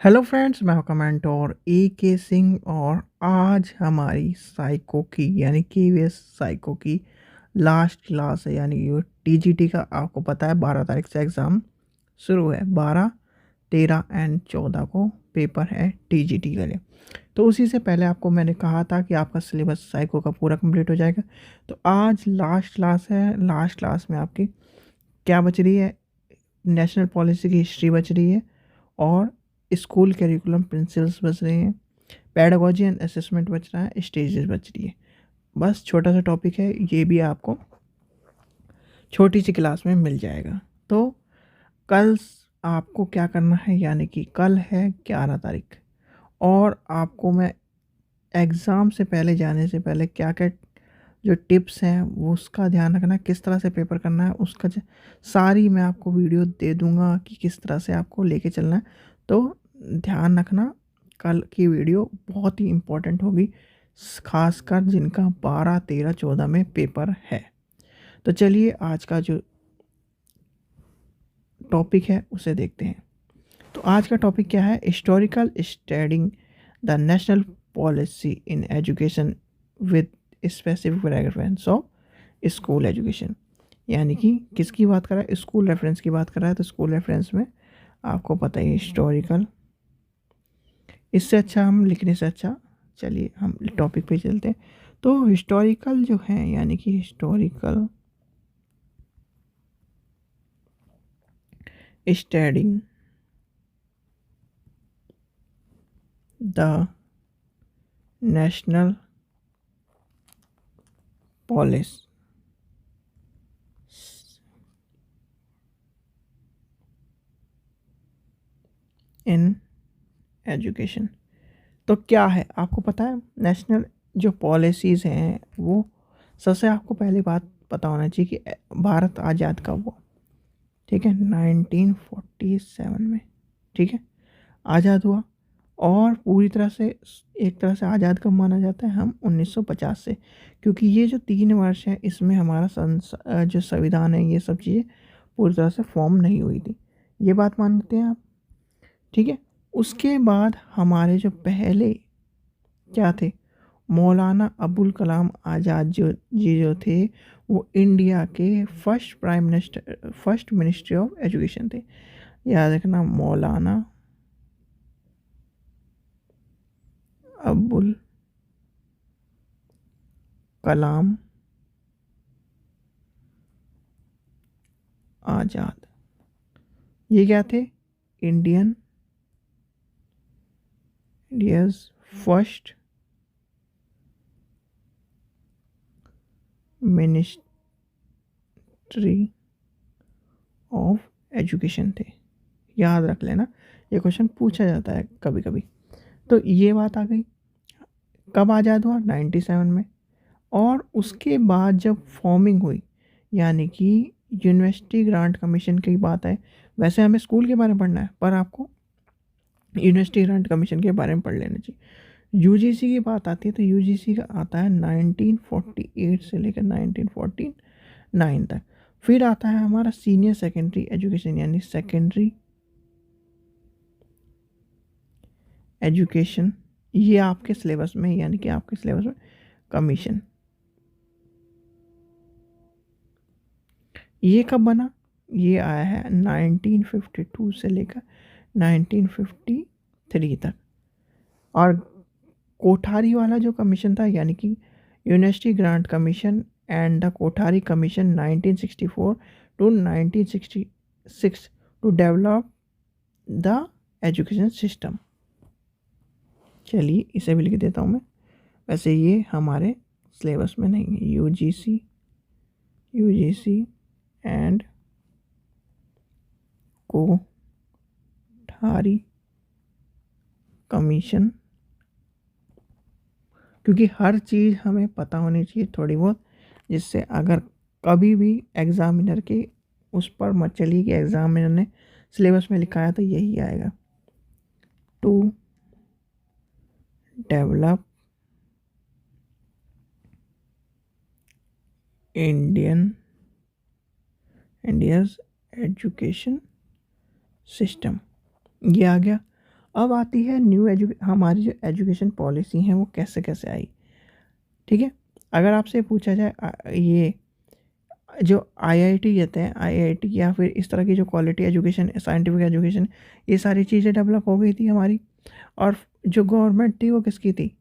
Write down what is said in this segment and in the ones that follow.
Hello friends, मैं हूं comment और ए के सिंह और आज हमारी साइको की यानी केवीएस साइको की लास्ट क्लास है। यानी ये टीजीटी का आपको पता है 12 तारीख से एग्ज़ाम शुरू है। 12, 13 एंड 14 को पेपर है टीजीटी के लिए। तो उसी से पहले आपको मैंने कहा था कि आपका सिलेबस साइको का पूरा कंप्लीट हो जाएगा। तो आज लास्ट क्लास है। लास्ट क्लास में आपकी क्या बच रही है? नेशनल पॉलिसी की हिस्ट्री बच रही है और स्कूल करिकुलम प्रिंसिपल्स बच रहे हैं, पेडागोजी एंड असेसमेंट बच रहा है, स्टेजेस बच रही है। बस छोटा सा टॉपिक है, ये भी आपको छोटी सी क्लास में मिल जाएगा। तो कल आपको क्या करना है, यानी कि कल है 11 तारीख और आपको मैं एग्ज़ाम से पहले जाने से पहले क्या क्या जो टिप्स हैं वो उसका ध्यान रखना, किस तरह से पेपर करना है उसका सारी मैं आपको वीडियो दे दूंगा कि किस तरह से आपको लेके चलना है। तो ध्यान रखना, कल की वीडियो बहुत ही इम्पोर्टेंट होगी, खासकर जिनका 12, 13, 14 में पेपर है। तो चलिए आज का जो टॉपिक है उसे देखते हैं। तो आज का टॉपिक क्या है? Historical studying the national policy in education with specific reference of school education. यानी कि किसकी बात कर रहा है? स्कूल रेफरेंस की बात कर रहा है। तो स्कूल रेफरेंस में आपको पता ही हिस्टोरिकल, इससे अच्छा हम लिखने से अच्छा, चलिए हम टॉपिक पे चलते हैं। तो हिस्टोरिकल जो है, यानी कि historical studying the national policy in education. तो क्या है आपको पता है? नेशनल जो पॉलिसीज़ हैं वो, सबसे आपको पहली बात पता होना चाहिए कि भारत आज़ाद कब हुआ। ठीक है, 1947 में। ठीक है, आज़ाद हुआ। और पूरी तरह से, एक तरह से आज़ाद कब माना जाता है? हम 1950 से, क्योंकि ये जो 3 वर्ष है इसमें हमारा जो संविधान है ये सब चीज़ें पूरी तरह से फॉर्म नहीं हुई थी। ये बात मानते हैं आप? ठीक है। उसके बाद हमारे जो पहले क्या थे, मौलाना अबुल कलाम आज़ाद जो थे वो इंडिया के फर्स्ट मिनिस्ट्री ऑफ एजुकेशन थे। याद रखना, मौलाना अबुल कलाम आज़ाद, ये क्या थे? Indian India's first ministry of education थे। याद रख लेना, ये क्वेश्चन पूछा जाता है कभी कभी। तो ये बात आ गई। कब आज़ाद हुआ? 97 में। और उसके बाद जब फॉर्मिंग हुई, यानी कि यूनिवर्सिटी ग्रांट कमीशन की बात है। वैसे हमें स्कूल के बारे में पढ़ना है पर आपको यूनिवर्सिटी ग्रांट कमीशन के बारे में पढ़ लेना चाहिए। यूजीसी की बात आती है तो यूजीसी का आता है 1948 से लेकर 1949 तक। फिर आता है हमारा सीनियर सेकेंडरी एजुकेशन, यानी सेकेंडरी एजुकेशन। ये आपके सिलेबस में, यानी कि आपके सिलेबस में कमीशन। ये कब बना? ये आया है 1952 से लेकर 1953 तक। और कोठारी वाला जो कमीशन था, यानी कि university grant commission and the Kothari commission 1964 to 1966 to develop the education system. चलिए इसे भी लिख देता हूँ मैं। वैसे ये हमारे सिलेबस में नहीं है। यूजीसी एंड कोठारी कमीशन, क्योंकि हर चीज़ हमें पता होनी चाहिए थोड़ी बहुत, जिससे अगर कभी भी एग्ज़ामिनर के उस पर मत चलिए कि एग्ज़ामिनर ने सिलेबस में लिखा है तो यही आएगा। To develop India's education system, ये आ गया। अब आती है हमारी जो एजुकेशन पॉलिसी है वो कैसे कैसे आई। ठीक है, अगर आपसे पूछा जाए ये जो आईआईटी कहते हैं, आईआईटी या फिर इस तरह की जो क्वालिटी एजुकेशन, साइंटिफिक एजुकेशन, ये सारी चीज़ें डेवलप हो गई थी हमारी। और जो गवर्नमेंट थी वो किसकी थी?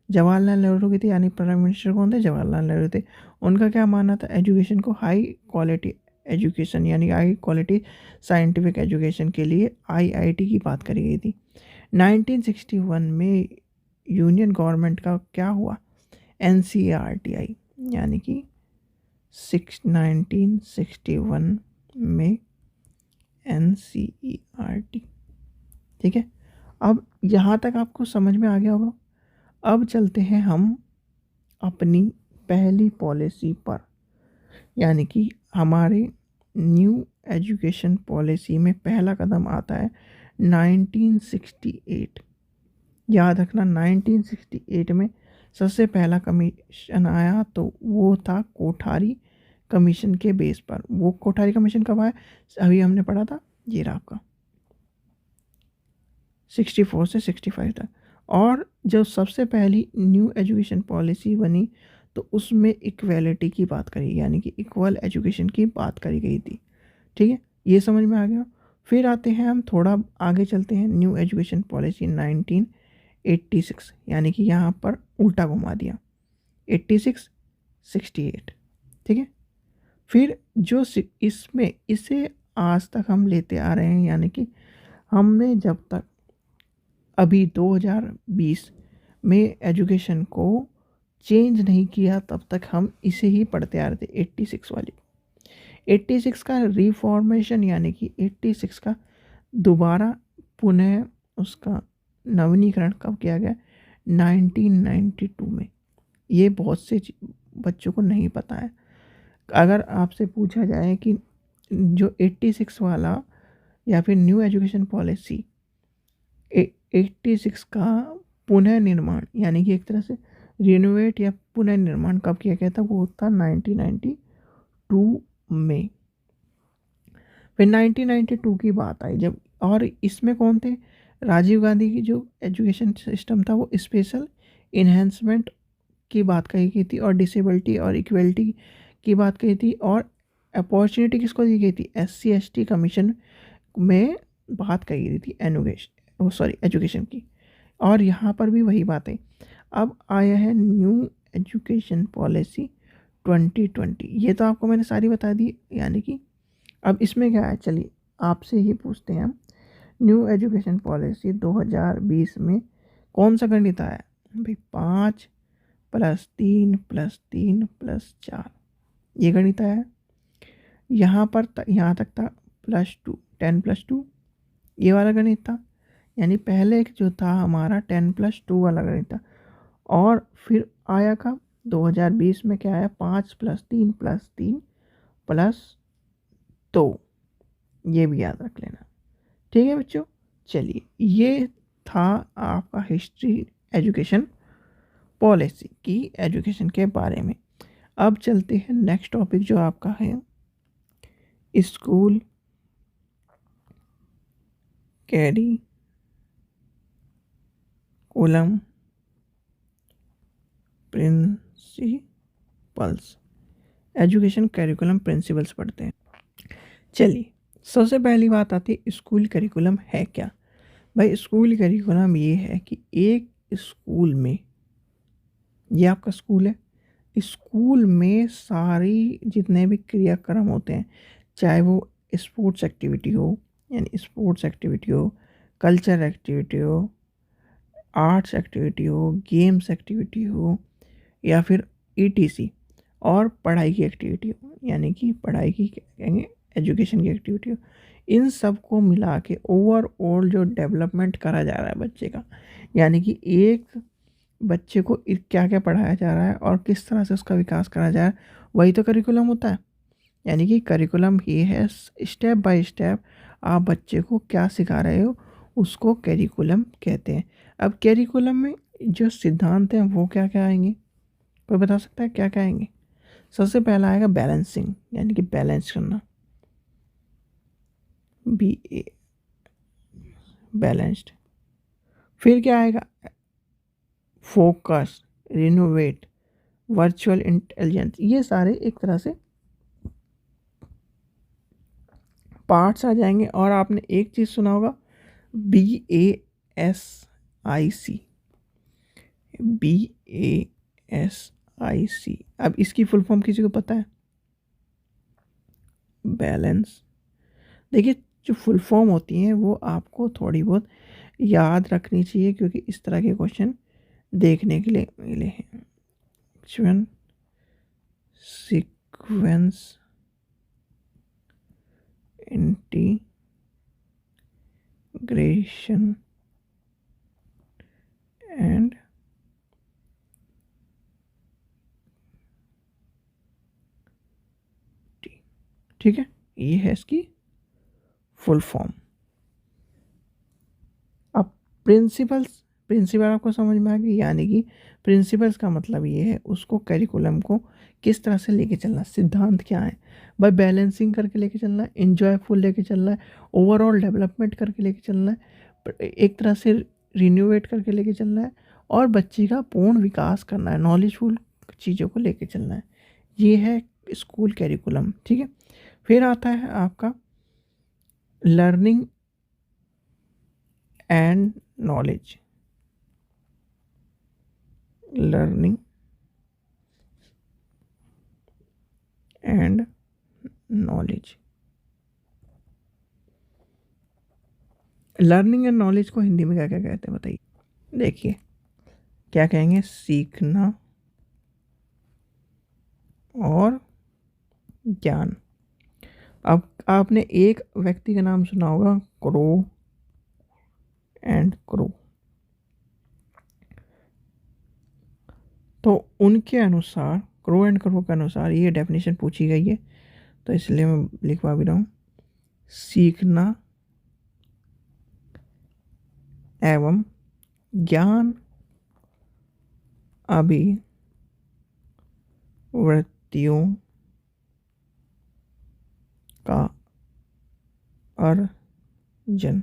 जवाहरलाल नेहरू की थी। यानी प्राइम मिनिस्टर कौन थे? जवाहरलाल नेहरू थे। उनका क्या मानना था? एजुकेशन को हाई क्वालिटी एजुकेशन यानी हाई क्वालिटी साइंटिफिक एजुकेशन के लिए आईआईटी की बात करी गई थी। 1961 में यूनियन गवर्नमेंट का क्या हुआ? एनसीईआरटी आई, यानी कि 1961 में एनसीईआरटी। ठीक है, अब यहाँ तक आपको समझ में आ गया होगा। अब चलते हैं हम अपनी पहली पॉलिसी पर, यानी कि हमारे न्यू एजुकेशन पॉलिसी में पहला कदम आता है 1968। याद रखना, 1968 में सबसे पहला कमीशन आया तो वो था कोठारी कमीशन के बेस पर। वो कोठारी कमीशन कब आया? अभी हमने पढ़ा था, ये रहा आपका 64 से 65 तक। और जब सबसे पहली न्यू एजुकेशन पॉलिसी बनी तो उसमें इक्वालिटी की बात करी, यानी कि इक्वल एजुकेशन की बात करी गई थी। ठीक है, ये समझ में आ गया। फिर आते हैं हम थोड़ा आगे चलते हैं, न्यू एजुकेशन पॉलिसी 1986, यानी कि यहाँ पर उल्टा घुमा दिया, 86 68। ठीक है, फिर जो इसमें इसे आज तक हम लेते आ रहे हैं, यानी कि हमने जब तक अभी 2020 में एजुकेशन को चेंज नहीं किया तब तक हम इसे ही पढ़ते आ रहे थे, 86 वाली। 86 का रिफॉर्मेशन यानी कि 86 का दोबारा पुनः उसका नवीनीकरण कब किया गया? 1992 में। ये बहुत से बच्चों को नहीं पता है। अगर आपसे पूछा जाए कि जो 86 वाला या फिर न्यू एजुकेशन पॉलिसी 86 का पुनः निर्माण यानी कि एक तरह से रिनोवेट या पुनः निर्माण कब किया गया था? वो था 1992 में। फिर 1992 की बात आई जब, और इसमें कौन थे? राजीव गांधी की जो एजुकेशन सिस्टम था वो स्पेशल इन्हेंसमेंट की बात कही गई थी, और डिसेबिलिटी और इक्वलिटी की बात कही थी, और अपॉर्चुनिटी किसको दी गई थी? SC ST कमीशन में बात कही गई थी एजुकेशन की। और यहाँ पर भी वही बात है। अब आया है न्यू एजुकेशन पॉलिसी 2020। ये तो आपको मैंने सारी बता दी, यानी कि अब इसमें क्या है, चलिए आपसे ही पूछते हैं हम। न्यू एजुकेशन पॉलिसी 2020 में कौन सा गणित आया भाई? 5 + 3 + 3 + 4, ये गणित आया है। यहाँ पर यहाँ तक था +2, 10 + 2, ये वाला गणित था। यानी पहले एक जो था हमारा 10 + 2 वाला गणित था। और फिर आया कब? 2020 में क्या आया? 5 + 3 + 3 + 2, ये भी याद रख लेना। ठीक है बच्चों, चलिए ये था आपका हिस्ट्री एजुकेशन पॉलिसी की एजुकेशन के बारे में। अब चलते हैं नेक्स्ट टॉपिक जो आपका है school curriculum principles. Education curriculum principles पढ़ते हैं। चलिए, सबसे पहली बात आती है स्कूल करिकुलम है क्या? भाई स्कूल करिकुलम ये है कि एक स्कूल में, ये आपका स्कूल है, स्कूल में सारी जितने भी क्रियाक्रम होते हैं, चाहे वो स्पोर्ट्स एक्टिविटी हो, यानी स्पोर्ट्स एक्टिविटी हो, कल्चर एक्टिविटी हो, आर्ट्स एक्टिविटी हो, गेम्स एक्टिविटी हो, या फिर ETC, और पढ़ाई की एक्टिविटी हो, यानी कि पढ़ाई की क्या कहेंगे, एजुकेशन की एक्टिविटी हो, इन सब को मिला के ओवरऑल जो डेवलपमेंट करा जा रहा है बच्चे का, यानी कि एक बच्चे को क्या क्या पढ़ाया जा रहा है और किस तरह से उसका विकास करा जा रहा है, वही तो करिकुलम होता है। यानी कि करिकुलम ये है, स्टेप बाय स्टेप आप बच्चे को क्या सिखा रहे हो उसको करिकुलम कहते हैं। अब करिकुलम में जो सिद्धांत हैं वो क्या क्या आएंगे? कोई बता सकता है क्या क्या आएंगे? सबसे पहला आएगा बैलेंसिंग, यानी कि बैलेंस करना, BA बैलेंस्ड। फिर क्या आएगा, फोकस, रिनोवेट, वर्चुअल इंटेलिजेंस, ये सारे एक तरह से पार्ट्स आ जाएंगे। और आपने एक चीज़ सुना होगा, BASIC, BASIC। अब इसकी फुल फॉर्म किसी को पता है? बैलेंस। देखिए, जो फुल फॉर्म होती हैं वो आपको थोड़ी बहुत याद रखनी चाहिए, क्योंकि इस तरह के क्वेश्चन देखने के लिए मिले हैं। सीक्वेंस, इंटीग्रेशन एंड ठीक है, ये है इसकी फुल फॉर्म। अब प्रिंसिपल्स, प्रिंसिपल आपको समझ में आ गई, यानी कि प्रिंसिपल्स का मतलब ये है उसको करिकुलम को किस तरह से लेके चलना, सिद्धांत क्या है भाई, बैलेंसिंग करके लेके चलना है, इंजॉयफुल लेके चलना है, ओवरऑल डेवलपमेंट करके लेके चलना है, एक तरह से रिन्यूएट करके लेके चलना है, और बच्चे का पूर्ण विकास करना है, नॉलेजफुल चीज़ों को लेके चलना है। ये है स्कूल कैरिकुलम, ठीक है। फिर आता है आपका learning and knowledge, learning and knowledge. Learning and knowledge को हिंदी में क्या क्या कहते हैं बताइए? देखिए, क्या कहेंगे, सीखना और ज्ञान। अब आपने एक व्यक्ति का नाम सुना होगा, क्रो एंड क्रो। तो उनके अनुसार, क्रो एंड क्रो के अनुसार ये डेफिनेशन पूछी गई है, तो इसलिए मैं लिखवा भी रहा हूँ, सीखना एवं ज्ञान अभिवृत्तियों का अर्जन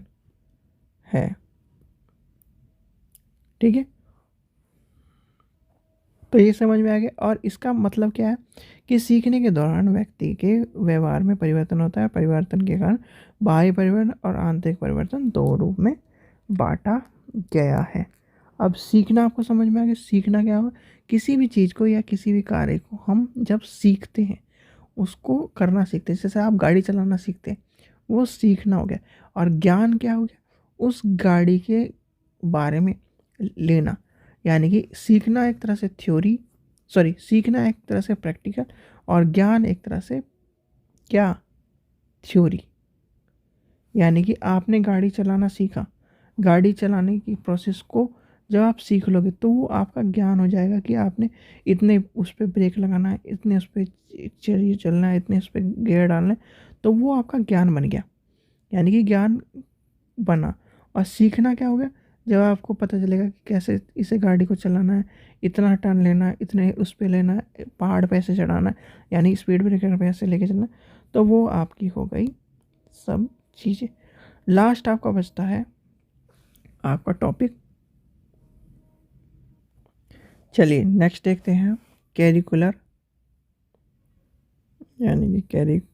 है, ठीक है। तो ये समझ में आ गया। और इसका मतलब क्या है कि सीखने के दौरान व्यक्ति के व्यवहार में परिवर्तन होता है, परिवर्तन के कारण बाह्य परिवर्तन और आंतरिक परिवर्तन दो रूप में बांटा गया है। अब सीखना आपको समझ में आ गया, सीखना क्या होगा, किसी भी चीज़ को या किसी भी कार्य को हम जब सीखते हैं, उसको करना सीखते हैं, जैसे आप गाड़ी चलाना सीखते हैं, वो सीखना हो गया। और ज्ञान क्या हो गया, उस गाड़ी के बारे में लेना, यानी कि सीखना एक तरह से थ्योरी, सॉरी, सीखना एक तरह से प्रैक्टिकल, और ज्ञान एक तरह से क्या, थ्योरी। यानी कि आपने गाड़ी चलाना सीखा, गाड़ी चलाने की प्रोसेस को जब आप सीख लोगे तो वो आपका ज्ञान हो जाएगा कि आपने इतने उस पर ब्रेक लगाना है, इतने उस पर चलिए चलना है, इतने उस पर गियर डालना है, तो वो आपका ज्ञान बन गया, यानी कि ज्ञान बना। और सीखना क्या हो गया, जब आपको पता चलेगा कि कैसे इसे गाड़ी को चलाना है, इतना टर्न लेना है, इतने उस पर लेना है, पहाड़ पे ऐसे चढ़ाना है, यानी स्पीड ब्रेकर पे ऐसे लेके चलना है, तो वो आपकी हो गई सब चीज़ें। लास्ट आपका बचता है आपका टॉपिक। चलिए नेक्स्ट देखते हैं, कैरिकुलर, यानी कि कैरिकुलर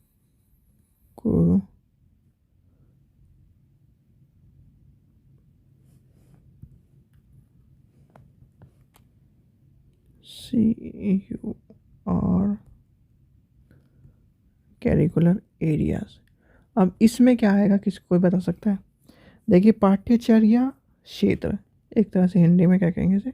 CUR, कैरिकुलर एरियाज। अब इसमें क्या आएगा, किसी कोई बता सकता है? देखिए, पाठ्यचर्या क्षेत्र, एक तरह से हिंदी में क्या कहेंगे इसे,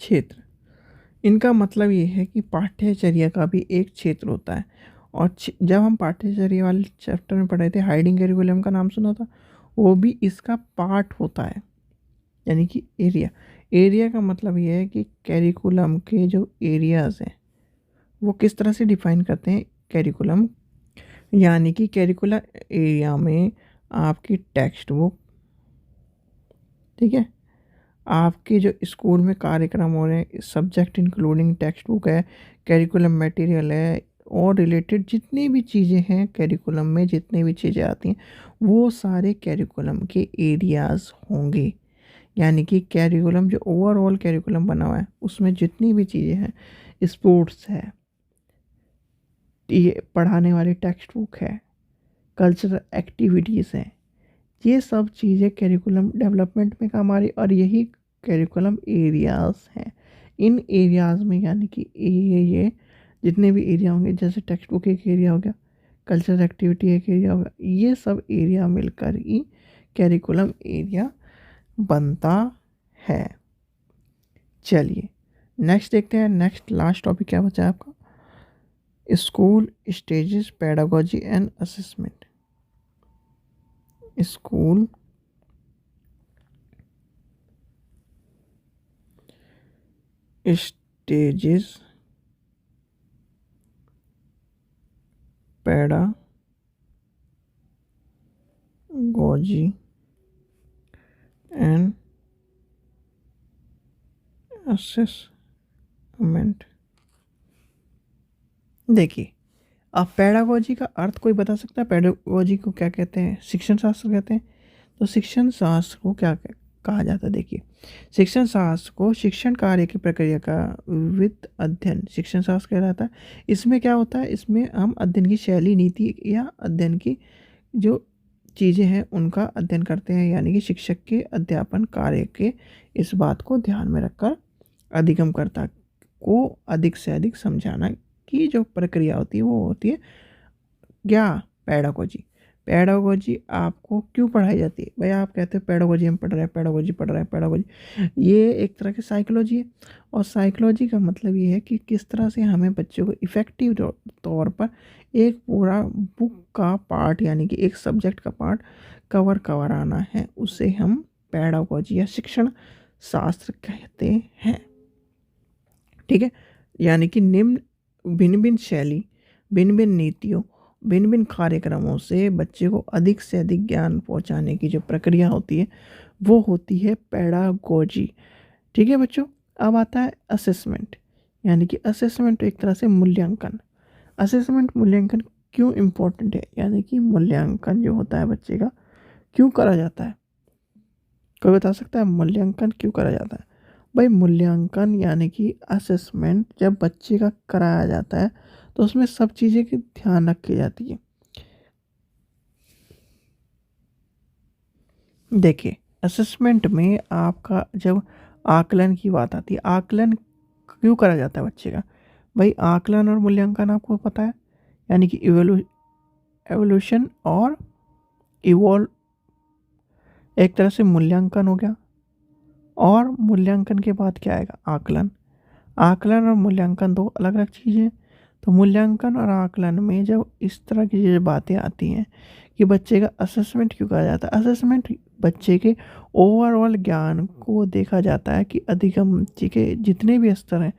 क्षेत्र। इनका मतलब ये है कि पाठ्यचर्या का भी एक क्षेत्र होता है। और जब हम पाठ्यचर्या वाले चैप्टर में पढ़े थे, हाइडिंग कैरिकुलम का नाम सुना था, वो भी इसका पार्ट होता है, यानी कि एरिया। एरिया का मतलब ये है कि कैरिकुलम के जो एरियाज हैं वो किस तरह से डिफाइन करते हैं कैरिकुलम, यानी कि कैरिकुलर एरिया में आपकी टेक्स्ट बुक, ठीक है, आपके जो स्कूल में कार्यक्रम हो रहे हैं, सब्जेक्ट इंक्लूडिंग टेक्स्ट बुक है, करिकुलम मटेरियल है, और रिलेटेड जितनी भी चीज़ें हैं करिकुलम में, जितनी भी चीज़ें आती हैं वो सारे करिकुलम के एरियाज़ होंगे। यानी कि करिकुलम जो ओवरऑल करिकुलम बना हुआ है उसमें जितनी भी चीज़ें हैं, स्पोर्ट्स है, ये पढ़ाने वाली टेक्स्ट बुक है, कल्चरल एक्टिविटीज़ हैं, ये सब चीज़ें करिकुलम डेवलपमेंट में काम आ रही और यही करिकुलम एरियाज़ हैं। इन एरियाज़ में यानी कि ये जितने भी एरिया होंगे, जैसे टेक्स्ट बुक एक एरिया हो गया, कल्चरल एक्टिविटी एक एरिया होगा, ये सब एरिया मिलकर ही करिकुलम एरिया बनता है। चलिए नेक्स्ट देखते हैं। नेक्स्ट लास्ट टॉपिक क्या बचा है आपका? School stages, pedagogy and assessment. School stages, pedagogy and assessment. देखिए, अब पेडागोजी का अर्थ कोई बता सकता है? पेडागोजी को क्या कहते हैं? शिक्षण शास्त्र कहते हैं। तो शिक्षण शास्त्र को क्या कहा जाता है? देखिए, शिक्षण शास्त्र को शिक्षण कार्य की प्रक्रिया का वित्त अध्ययन शिक्षण शास्त्र कहलाता है। इसमें क्या होता है? इसमें हम अध्ययन की शैली, नीति या अध्ययन की जो चीज़ें हैं उनका अध्ययन करते हैं। यानी कि शिक्षक के अध्यापन कार्य के इस बात को ध्यान में रखकर अधिगमकर्ता को अधिक से अधिक समझाना की जो प्रक्रिया होती है वो होती है क्या? पेडागोजी। पेडागोजी आपको क्यों पढ़ाई जाती है? भाई आप कहते हैं पेडागोजी हम पढ़ रहे हैं, पेडागोजी पढ़ रहे हैं, पेडागोजी, ये एक तरह की साइकोलॉजी है। और साइकोलॉजी का मतलब ये है कि किस तरह से हमें बच्चों को इफ़ेक्टिव तौर पर एक पूरा बुक का पार्ट यानी कि एक सब्जेक्ट का पार्ट कवर कराना है, उसे हम पेडागोजी या शिक्षण शास्त्र कहते हैं। ठीक है, यानी कि निम्न भिन्न भिन्न शैली, भिन्न भिन्न नीतियों, भिन्न भिन्न कार्यक्रमों से बच्चे को अधिक से अधिक ज्ञान पहुंचाने की जो प्रक्रिया होती है वो होती है पेडागोजी। ठीक है बच्चों, अब आता है असेसमेंट। यानी कि असेसमेंट एक तरह से मूल्यांकन। असेसमेंट मूल्यांकन क्यों इम्पोर्टेंट है? यानी कि मूल्यांकन जो होता है बच्चे का क्यों करा जाता है? कोई बता सकता है मूल्यांकन क्यों करा जाता है? भाई मूल्यांकन यानी कि असेसमेंट जब बच्चे का कराया जाता है तो उसमें सब चीज़ें की ध्यान रखी जाती है। देखिए, असेसमेंट में आपका जब आकलन की बात आती है, आकलन क्यों करा जाता है बच्चे का? भाई आकलन और मूल्यांकन आपको पता है, यानी कि एवोल्यूशन और इवॉल्व एक तरह से मूल्यांकन हो गया। और मूल्यांकन के बाद क्या आएगा? आकलन। आकलन और मूल्यांकन दो अलग अलग चीज़ें हैं। तो मूल्यांकन और आकलन में जब इस तरह की जो बातें आती हैं कि बच्चे का असेसमेंट क्यों करा जाता है? असेसमेंट बच्चे के ओवरऑल ज्ञान को देखा जाता है कि अधिगम के जितने भी स्तर हैं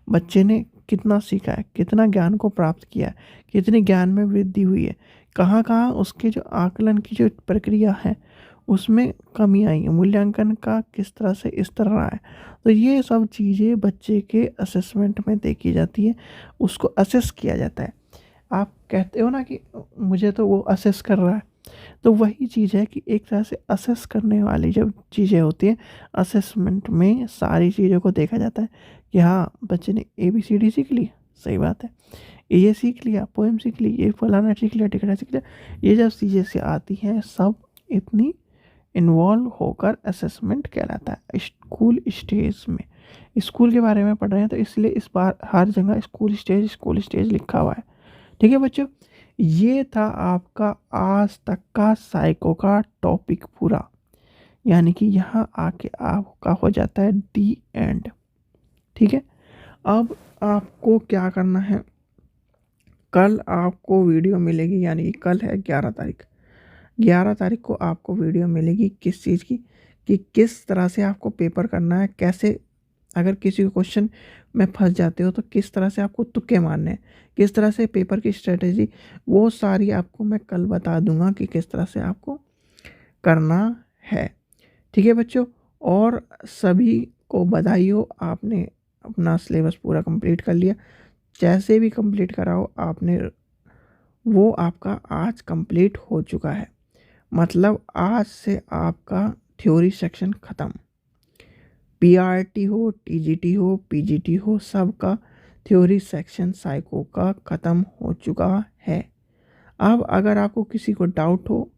बच्चे ने कितना सीखा है, कितना ज्ञान को प्राप्त किया है, कितने ज्ञान में वृद्धि हुई है, कहाँ कहाँ उसके जो आकलन की जो प्रक्रिया है उसमें कमी आई है, मूल्यांकन का किस तरह से स्तर रहा है। तो ये सब चीज़ें बच्चे के असेसमेंट में देखी जाती है, उसको असेस किया जाता है। आप कहते हो ना कि मुझे तो वो असेस कर रहा है, तो वही चीज़ है कि एक तरह से असेस करने वाली जब चीज़ें होती हैं, असेसमेंट में सारी चीज़ों को देखा जाता है कि हाँ बच्चे ने ABCD सीख ली, सही बात है, ये सीख लिया, पोएम सीख ली, ये फलाना सीख लिया, टिकड़ा सीख लिया, ये जब चीज़ें से आती हैं सब इतनी इन्वॉल्व होकर असेसमेंट कहलाता है। स्कूल स्टेज में, स्कूल के बारे में पढ़ रहे हैं तो इसलिए इस बार हर जगह स्कूल स्टेज लिखा हुआ है। ठीक है बच्चों, ये था आपका आज तक का साइको का टॉपिक पूरा। यानी कि यहाँ आके आपका हो जाता है दी एंड। ठीक है, अब आपको क्या करना है? कल आपको वीडियो मिलेगी, यानी कि कल है 11 तारीख। 11 तारीख को आपको वीडियो मिलेगी किस चीज़ की, कि किस तरह से आपको पेपर करना है, कैसे अगर किसी क्वेश्चन में फंस जाते हो तो किस तरह से आपको तुक्के मारने हैं, किस तरह से पेपर की स्ट्रेटेजी, वो सारी आपको मैं कल बता दूंगा कि किस तरह से आपको करना है। ठीक है बच्चों, और सभी को बधाई हो, आपने अपना सिलेबस पूरा कंप्लीट कर लिया। जैसे भी कंप्लीट कराओ आपने, वो आपका आज कंप्लीट हो चुका है। मतलब आज से आपका थ्योरी सेक्शन ख़त्म। पीआरटी हो, टीजीटी हो, पीजीटी हो, सबका थ्योरी सेक्शन साइको का ख़त्म हो चुका है। अब अगर आपको किसी को डाउट हो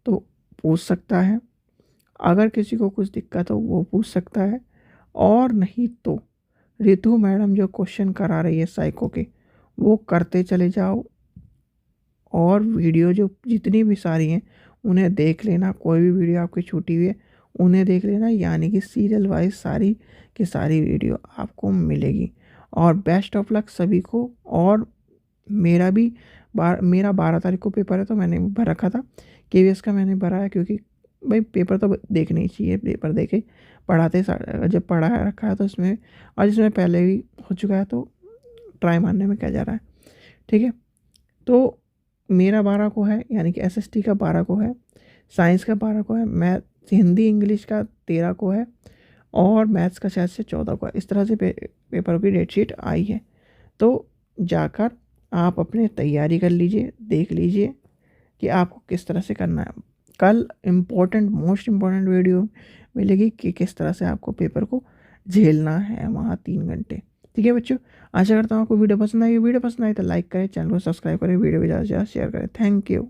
तो पूछ सकता है, अगर किसी को कुछ दिक्कत हो वो पूछ सकता है, और नहीं तो रितु मैडम जो क्वेश्चन करा रही है साइको के, वो करते चले जाओ। और वीडियो जो जितनी भी सारी हैं उन्हें देख लेना, कोई भी वीडियो आपकी छूटी हुई है उन्हें देख लेना, यानी कि सीरियल वाइज सारी की सारी वीडियो आपको मिलेगी। और बेस्ट ऑफ लक सभी को। और मेरा भी मेरा 12 तारीख को पेपर है, तो मैंने भर रखा था केवीएस का, मैंने भरा है क्योंकि भाई पेपर तो देखने ही चाहिए, पेपर देखे पढ़ाते जब पढ़ा रखा है तो इसमें, और इसमें पहले भी हो चुका है तो ट्राई मारने में क्या जा रहा है। ठीक है, तो मेरा 12 को है, यानी कि एसएसटी का 12 को है, साइंस का 12 को है, मैथ हिंदी इंग्लिश का 13 को है, और मैथ्स का शायद से 14 को है। इस तरह से पेपरों की डेट शीट आई है। तो जाकर आप अपनी तैयारी कर लीजिए, देख लीजिए कि आपको किस तरह से करना है। कल इम्पोर्टेंट मोस्ट इम्पोर्टेंट वीडियो मिलेगी कि किस तरह से आपको पेपर को झेलना है वहाँ 3 घंटे। ठीक है बच्चों, आशा करता हूँ आपको वीडियो पसंद आई। वीडियो पसंद आई तो लाइक करें, चैनल को सब्सक्राइब करें, वीडियो को ज़्यादा से ज़्यादा शेयर करें। Thank you.